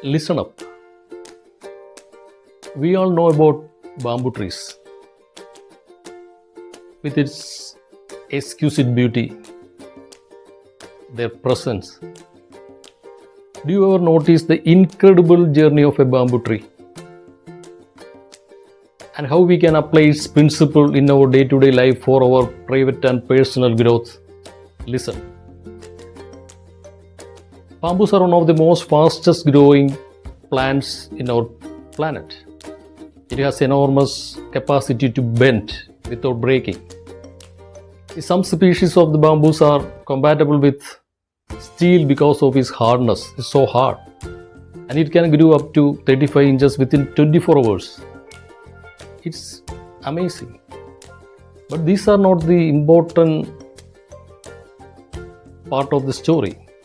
Listen up. We all know about bamboo trees with its exquisite beauty, their presence. Do you ever notice the incredible journey of a bamboo tree and how we can apply its principle in our day to day life for our private and personal growth? Listen. Bamboos are one of the most fastest growing plants in our planet. It has enormous capacity to bend without breaking. Some species of the bamboos are compatible with steel because of its hardness. It's so hard. And it can grow up to 35 inches within 24 hours. It's amazing. But these are not the important part of the story.